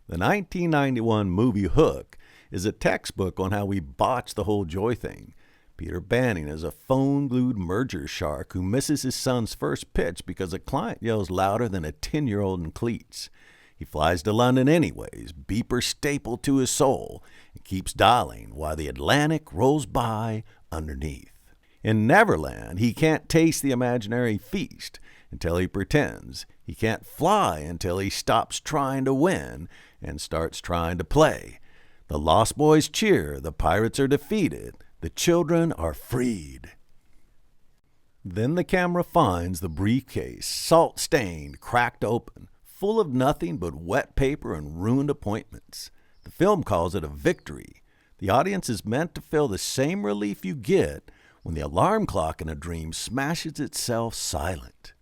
The 1991 movie Hook is a textbook on how we botch the whole joy thing. Peter Banning is a phone-glued merger shark who misses his son's first pitch because a client yells louder than a 10-year-old in cleats. He flies to London anyways, beeper stapled to his soul, and keeps dialing while the Atlantic rolls by underneath. In Neverland, he can't taste the imaginary feast until he pretends. He can't fly until he stops trying to win and starts trying to play. The Lost Boys cheer, the pirates are defeated, the children are freed. Then the camera finds the briefcase, salt-stained, cracked open, full of nothing but wet paper and ruined appointments. The film calls it a victory. The audience is meant to feel the same relief you get when the alarm clock in a dream smashes itself silent.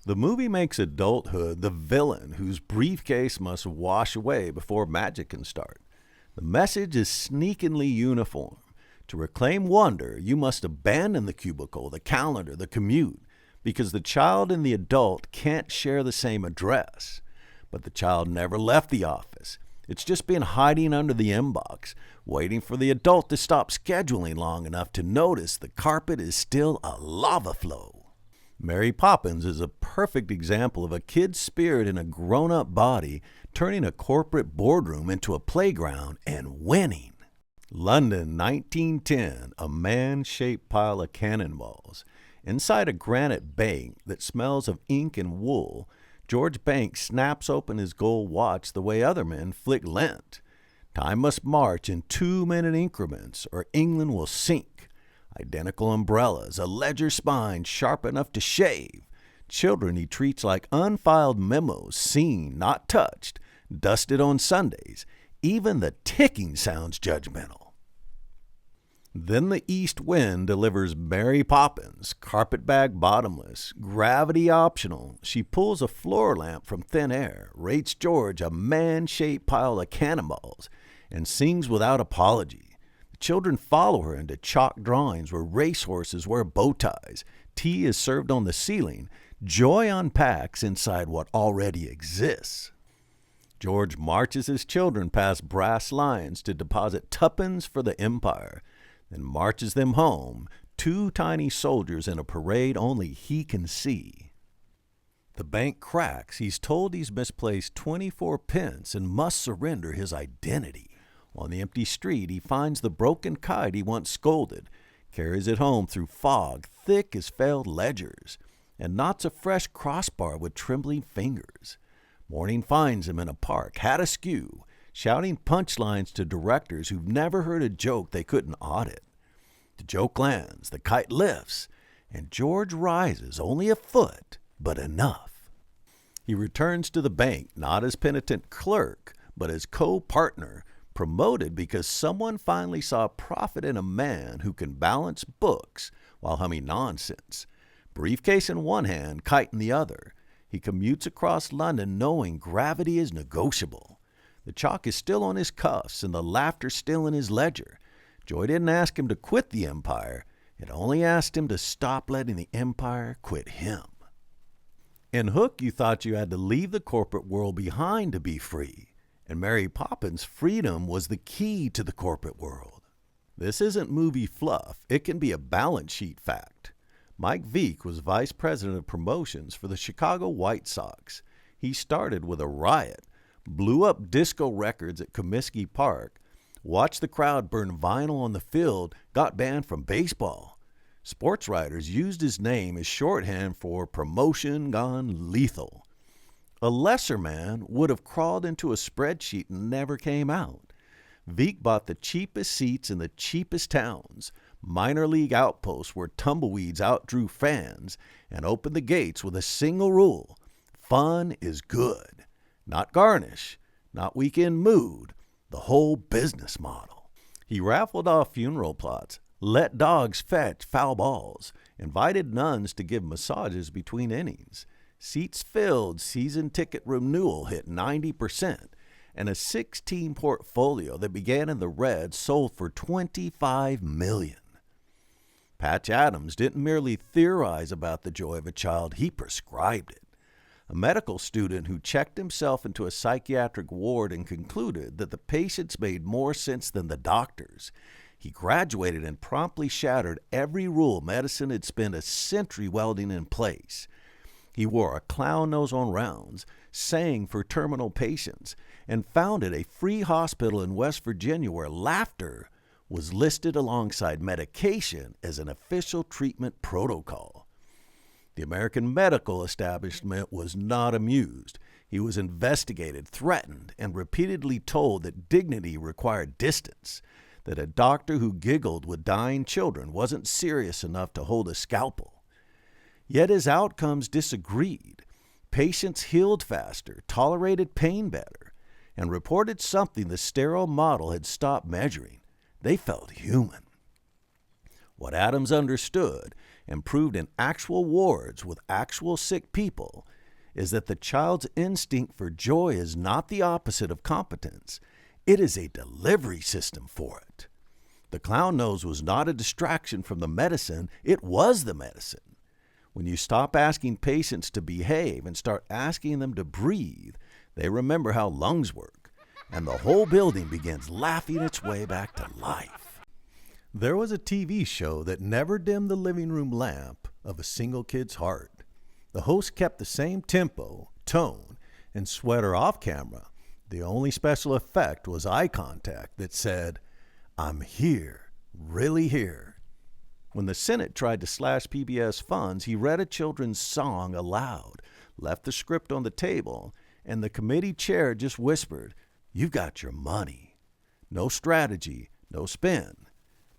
The movie makes adulthood the villain whose briefcase must wash away before magic can start. The message is sneakingly uniform. To reclaim wonder, you must abandon the cubicle, the calendar, the commute, because the child and the adult can't share the same address. But the child never left the office. It's just been hiding under the inbox, waiting for the adult to stop scheduling long enough to notice the carpet is still a lava flow. Mary Poppins is a perfect example of a kid's spirit in a grown-up body turning a corporate boardroom into a playground and winning. London, 1910, a man-shaped pile of cannonballs. Inside a granite bank that smells of ink and wool, George Banks snaps open his gold watch the way other men flick lint. Time must march in 2-minute increments or England will sink. Identical umbrellas, a ledger spine sharp enough to shave. Children he treats like unfiled memos, seen, not touched, dusted on Sundays. Even the ticking sounds judgmental. Then the east wind delivers Mary Poppins, carpetbag bottomless, gravity optional. She pulls a floor lamp from thin air, rates George a man-shaped pile of cannonballs, and sings without apology. Children follow her into chalk drawings where racehorses wear bow ties. Tea is served on the ceiling. Joy unpacks inside what already exists. George marches his children past brass lions to deposit tuppence for the empire, then marches them home, 2 tiny soldiers in a parade only he can see. The bank cracks. He's told he's misplaced 24 pence and must surrender his identity. On the empty street, he finds the broken kite he once scolded, carries it home through fog thick as failed ledgers, and knots a fresh crossbar with trembling fingers. Morning finds him in a park, hat askew, shouting punchlines to directors who've never heard a joke they couldn't audit. The joke lands, the kite lifts, and George rises only a foot, but enough. He returns to the bank, not as penitent clerk, but as co-partner, promoted because someone finally saw profit in a man who can balance books while humming nonsense. Briefcase in one hand, kite in the other. He commutes across London knowing gravity is negotiable. The chalk is still on his cuffs and the laughter still in his ledger. Joy didn't ask him to quit the empire. It only asked him to stop letting the empire quit him. In Hook, you thought you had to leave the corporate world behind to be free. And Mary Poppins' freedom was the key to the corporate world. This isn't movie fluff. It can be a balance sheet fact. Mike Veeck was vice president of promotions for the Chicago White Sox. He started with a riot, blew up disco records at Comiskey Park, watched the crowd burn vinyl on the field, got banned from baseball. Sports writers used his name as shorthand for promotion gone lethal. A lesser man would have crawled into a spreadsheet and never came out. Veeck bought the cheapest seats in the cheapest towns, minor league outposts where tumbleweeds outdrew fans, and opened the gates with a single rule: fun is good. Not garnish, not weekend mood, the whole business model. He raffled off funeral plots, let dogs fetch foul balls, invited nuns to give massages between innings. Seats filled, season ticket renewal hit 90%, and a 16 portfolio that began in the red sold for $25 million. Patch Adams didn't merely theorize about the joy of a child, he prescribed it. a medical student who checked himself into a psychiatric ward and concluded that the patients made more sense than the doctors. He graduated and promptly shattered every rule medicine had spent a century welding in place. He wore a clown nose on rounds, sang for terminal patients, and founded a free hospital in West Virginia where laughter was listed alongside medication as an official treatment protocol. The American medical establishment was not amused. He was investigated, threatened, and repeatedly told that dignity required distance, that a doctor who giggled with dying children wasn't serious enough to hold a scalpel. Yet his outcomes disagreed. Patients healed faster, tolerated pain better, and reported something the sterile model had stopped measuring. They felt human. What Adams understood and proved in actual wards with actual sick people is that the child's instinct for joy is not the opposite of competence. It is a delivery system for it. The clown nose was not a distraction from the medicine, it was the medicine. When you stop asking patients to behave and start asking them to breathe, they remember how lungs work, and the whole building begins laughing its way back to life. There was a TV show that never dimmed the living room lamp of a single kid's heart. The host kept the same tempo, tone, and sweater off camera. The only special effect was eye contact that said, "I'm here, really here." When the Senate tried to slash PBS funds, he read a children's song aloud, left the script on the table, and the committee chair just whispered, "You've got your money." No strategy, no spin.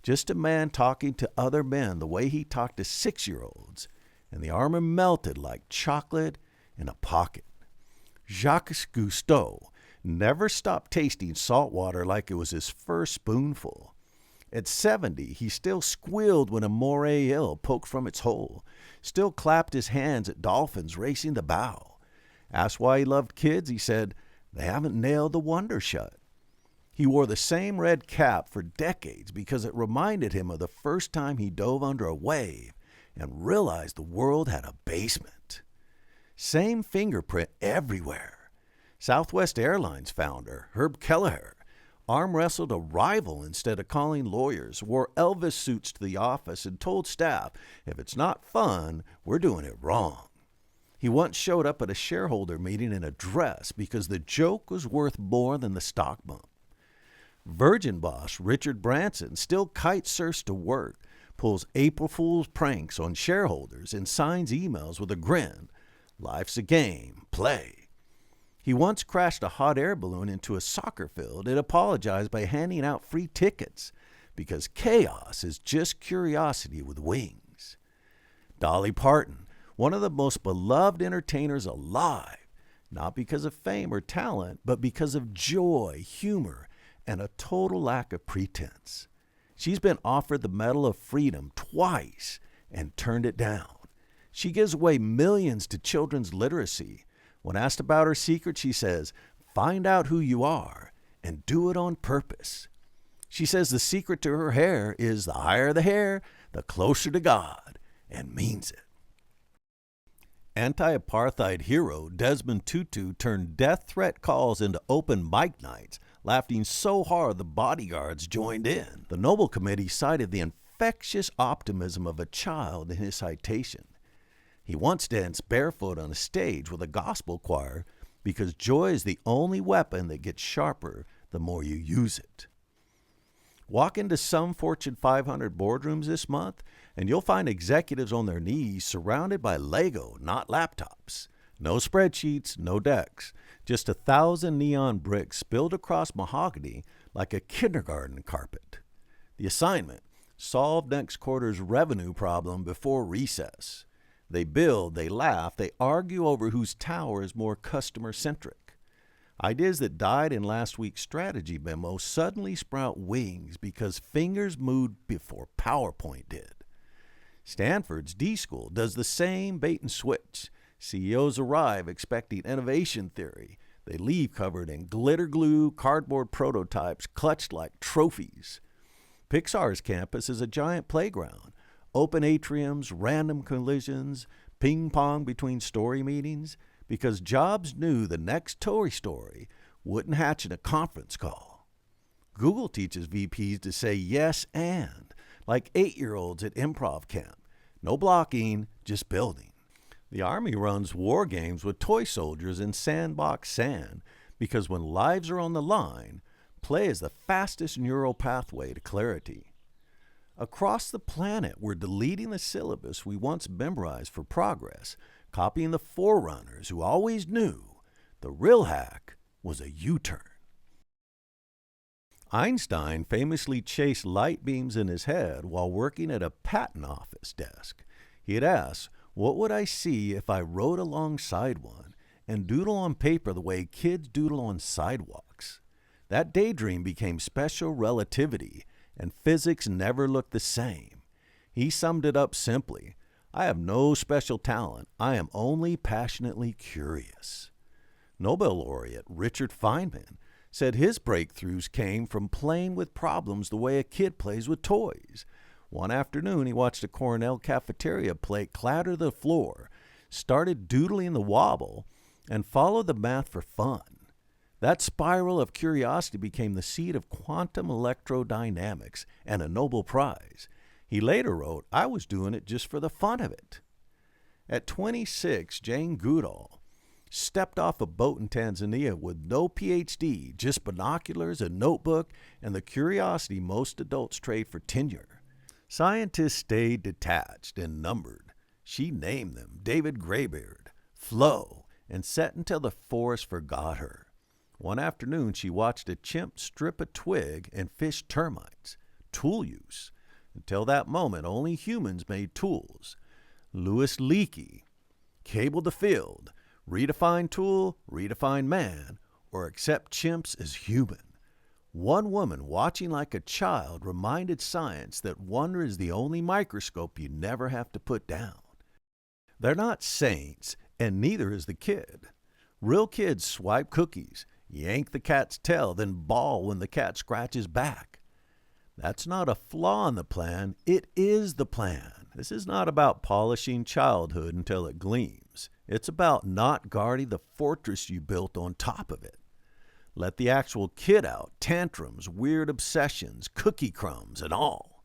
Just a man talking to other men the way he talked to 6-year-olds, and the armor melted like chocolate in a pocket. Jacques Cousteau never stopped tasting salt water like it was his first spoonful. At 70, he still squealed when a moray eel poked from its hole, still clapped his hands at dolphins racing the bow. Asked why he loved kids, he said, "They haven't nailed the wonder shut." He wore the same red cap for decades because it reminded him of the first time he dove under a wave and realized the world had a basement. Same fingerprint everywhere. Southwest Airlines founder Herb Kelleher arm wrestled a rival instead of calling lawyers, wore Elvis suits to the office, and told staff, "If it's not fun, we're doing it wrong." He once showed up at a shareholder meeting in a dress because the joke was worth more than the stock bump. Virgin boss Richard Branson still kite surfs to work, pulls April Fool's pranks on shareholders, and signs emails with a grin. Life's a game. Play. He once crashed a hot air balloon into a soccer field and apologized by handing out free tickets because chaos is just curiosity with wings. Dolly Parton, one of the most beloved entertainers alive, not because of fame or talent, but because of joy, humor, and a total lack of pretense. She's been offered the Medal of Freedom twice and turned it down. She gives away millions to children's literacy. When asked about her secret, she says, "Find out who you are and do it on purpose." She says the secret to her hair is the higher the hair, the closer to God, and means it. Anti-apartheid hero Desmond Tutu turned death threat calls into open mic nights, laughing so hard the bodyguards joined in. The Nobel Committee cited the infectious optimism of a child in his citation. He once danced barefoot on a stage with a gospel choir because joy is the only weapon that gets sharper the more you use it. Walk into some Fortune 500 boardrooms this month, and you'll find executives on their knees surrounded by Lego, not laptops. No spreadsheets, no decks, just 1,000 neon bricks spilled across mahogany like a kindergarten carpet. The assignment: solve next quarter's revenue problem before recess. They build, they laugh, they argue over whose tower is more customer-centric. Ideas that died in last week's strategy memo suddenly sprout wings because fingers moved before PowerPoint did. Stanford's D-School does the same bait and switch. CEOs arrive expecting innovation theory. They leave covered in glitter glue, cardboard prototypes clutched like trophies. Pixar's campus is a giant playground. Open atriums, random collisions, ping-pong between story meetings. because Jobs knew the next Toy Story wouldn't hatch in a conference call. Google teaches VPs to say yes and, like 8-year-olds at improv camp. No blocking, just building. The Army runs war games with toy soldiers in sandbox sand because when lives are on the line, play is the fastest neural pathway to clarity. Across the planet, we're deleting the syllabus we once memorized for progress, copying the forerunners who always knew the real hack was a U-turn. Einstein famously chased light beams in his head while working at a patent office desk. He had asked, "What would I see if I rode alongside one and doodle on paper the way kids doodle on sidewalks?" That daydream became special relativity, and physics never looked the same. He summed it up simply, "I have no special talent. I am only passionately curious." Nobel laureate Richard Feynman said his breakthroughs came from playing with problems the way a kid plays with toys. One afternoon, he watched a Cornell cafeteria plate clatter the floor, started doodling the wobble, and followed the math for fun. That spiral of curiosity became the seed of quantum electrodynamics and a Nobel Prize. He later wrote, "I was doing it just for the fun of it." At 26, Jane Goodall stepped off a boat in Tanzania with no PhD, just binoculars, a notebook, and the curiosity most adults trade for tenure. Scientists stayed detached and numbered. She named them David Graybeard, Flo, and sat until the forest forgot her. One afternoon, she watched a chimp strip a twig and fish termites. Tool use. Until that moment, only humans made tools. Louis Leakey cabled the field. Redefine tool, redefine man, or accept chimps as human. One woman watching like a child reminded science that wonder is the only microscope you never have to put down. They're not saints, and neither is the kid. Real kids swipe cookies, yank the cat's tail, then bawl when the cat scratches back. That's not a flaw in the plan, it is the plan. This is not about polishing childhood until it gleams. It's about not guarding the fortress you built on top of it. Let the actual kid out, tantrums, weird obsessions, cookie crumbs, and all.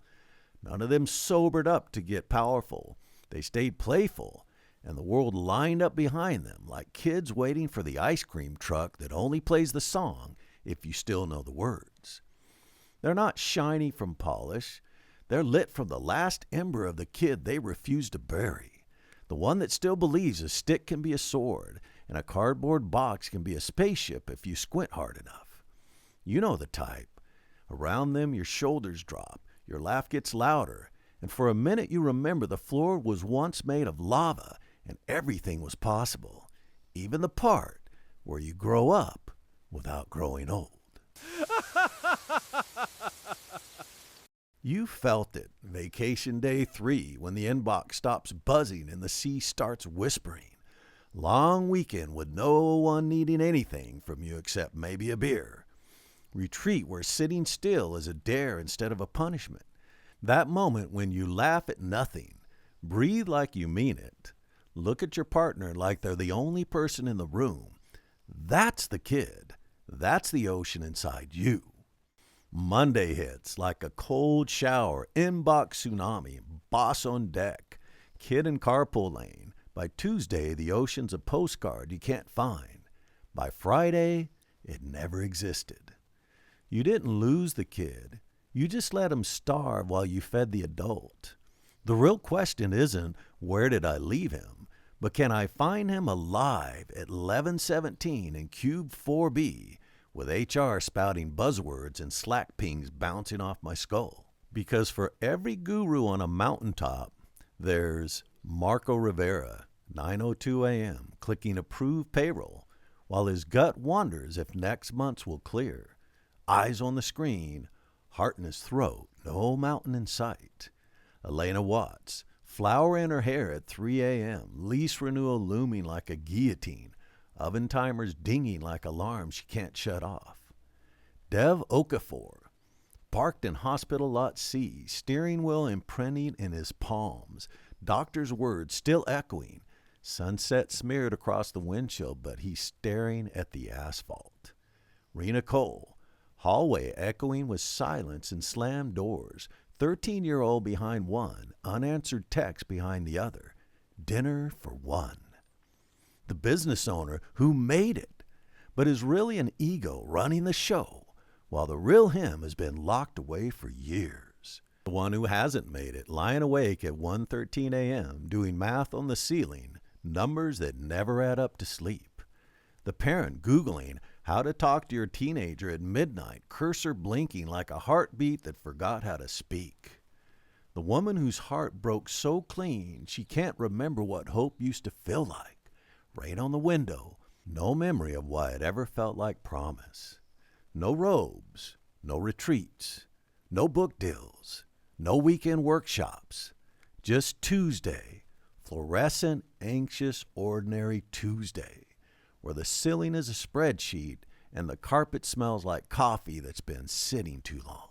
None of them sobered up to get powerful. They stayed playful, and the world lined up behind them like kids waiting for the ice cream truck that only plays the song if you still know the words. They're not shiny from polish. They're lit from the last ember of the kid they refuse to bury. The one that still believes a stick can be a sword and a cardboard box can be a spaceship if you squint hard enough. You know the type. Around them, your shoulders drop, your laugh gets louder, and for a minute you remember the floor was once made of lava and everything was possible, even the part where you grow up without growing old. You felt it, vacation day 3, when the inbox stops buzzing and the sea starts whispering. Long weekend with no one needing anything from you except maybe a beer. Retreat where sitting still is a dare instead of a punishment. That moment when you laugh at nothing, breathe like you mean it, look at your partner like they're the only person in the room. That's the kid. That's the ocean inside you. Monday hits like a cold shower, inbox tsunami, boss on deck, kid in carpool lane. By Tuesday, the ocean's a postcard you can't find. By Friday, it never existed. You didn't lose the kid. You just let him starve while you fed the adult. The real question isn't, where did I leave him? But can I find him alive at 11:17 in Cube 4B with HR spouting buzzwords and Slack pings bouncing off my skull? Because for every guru on a mountaintop, there's Marco Rivera, 9:02 a.m., clicking approve payroll, while his gut wonders if next month's will clear. Eyes on the screen, heart in his throat, no mountain in sight. Elena Watts, flower in her hair at 3 a.m., lease renewal looming like a guillotine, oven timers dinging like alarms she can't shut off. Dev Okafor, parked in hospital lot C, steering wheel imprinting in his palms, doctor's words still echoing, Sunset smeared across the windshield, but he's staring at the asphalt. Rena Cole, hallway echoing with silence and slammed doors, 13-year-old behind one, unanswered text behind the other. Dinner for one. The business owner who made it, but is really an ego running the show, while the real him has been locked away for years. The one who hasn't made it, lying awake at 1:13 a.m., doing math on the ceiling, numbers that never add up to sleep. The parent Googling how to talk to your teenager at midnight, cursor blinking like a heartbeat that forgot how to speak. The woman whose heart broke so clean she can't remember what hope used to feel like. Rain on the window, no memory of why it ever felt like promise. No robes, no retreats, no book deals, no weekend workshops. Just Tuesday, fluorescent, anxious, ordinary Tuesday, where the ceiling is a spreadsheet and the carpet smells like coffee that's been sitting too long.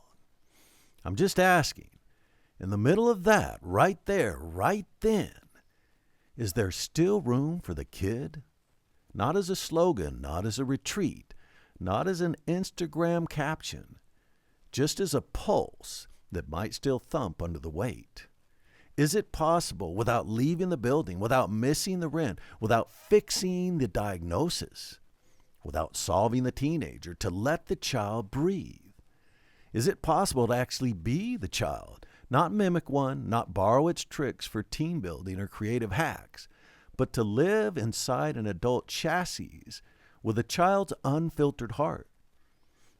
I'm just asking, in the middle of that, right there, right then, is there still room for the kid? Not as a slogan, not as a retreat, not as an Instagram caption, just as a pulse that might still thump under the weight. Is it possible, without leaving the building, without missing the rent, without fixing the diagnosis, without solving the teenager, to let the child breathe? Is it possible to actually be the child, not mimic one, not borrow its tricks for team building or creative hacks, but to live inside an adult chassis with a child's unfiltered heart?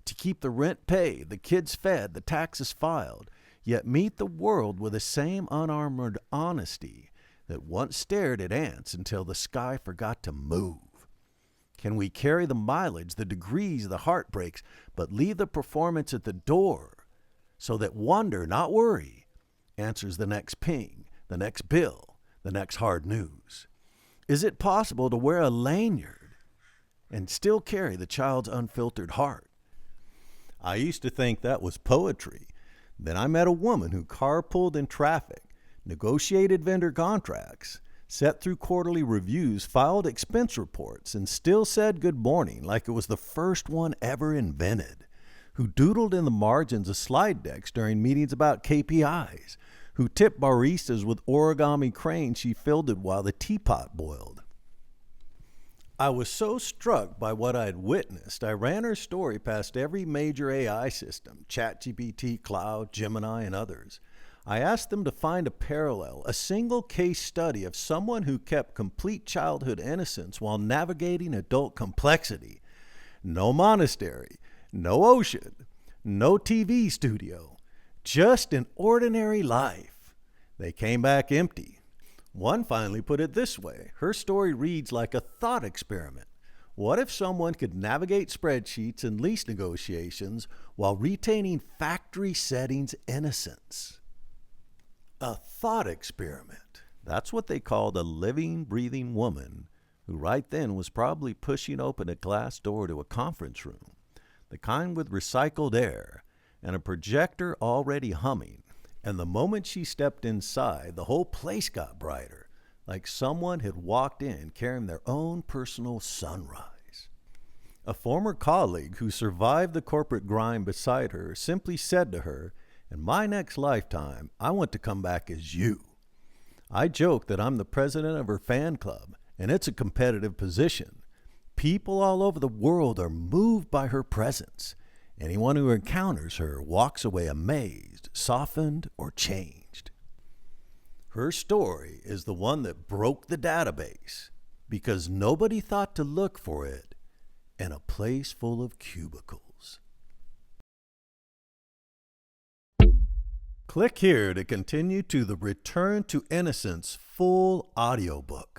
To keep the rent paid, the kids fed, the taxes filed, yet meet the world with the same unarmored honesty that once stared at ants until the sky forgot to move? Can we carry the mileage, the degrees, the heartbreaks, but leave the performance at the door so that wonder, not worry, answers the next ping, the next bill, the next hard news? Is it possible to wear a lanyard and still carry the child's unfiltered heart? I used to think that was poetry. Then I met a woman who carpooled in traffic, negotiated vendor contracts, sat through quarterly reviews, filed expense reports, and still said good morning like it was the first one ever invented, who doodled in the margins of slide decks during meetings about KPIs, who tipped baristas with origami cranes she fielded while the teapot boiled. I was so struck by what I'd witnessed, I ran her story past every major AI system, ChatGPT, Cloud, Gemini, and others. I asked them to find a parallel, a single case study of someone who kept complete childhood innocence while navigating adult complexity. No monastery, no ocean, no TV studio, just an ordinary life. They came back empty. One finally put it this way. Her story reads like a thought experiment. What if someone could navigate spreadsheets and lease negotiations while retaining factory settings innocence? A thought experiment. That's what they called a living, breathing woman who right then was probably pushing open a glass door to a conference room, the kind with recycled air and a projector already humming. And the moment she stepped inside, the whole place got brighter, like someone had walked in carrying their own personal sunrise. A former colleague who survived the corporate grind beside her simply said to her, "In my next lifetime, I want to come back as you." I joke that I'm the president of her fan club, and it's a competitive position. People all over the world are moved by her presence. Anyone who encounters her walks away amazed, softened, or changed. Her story is the one that broke the database because nobody thought to look for it in a place full of cubicles. Click here to continue to the Return to Innocence full audiobook.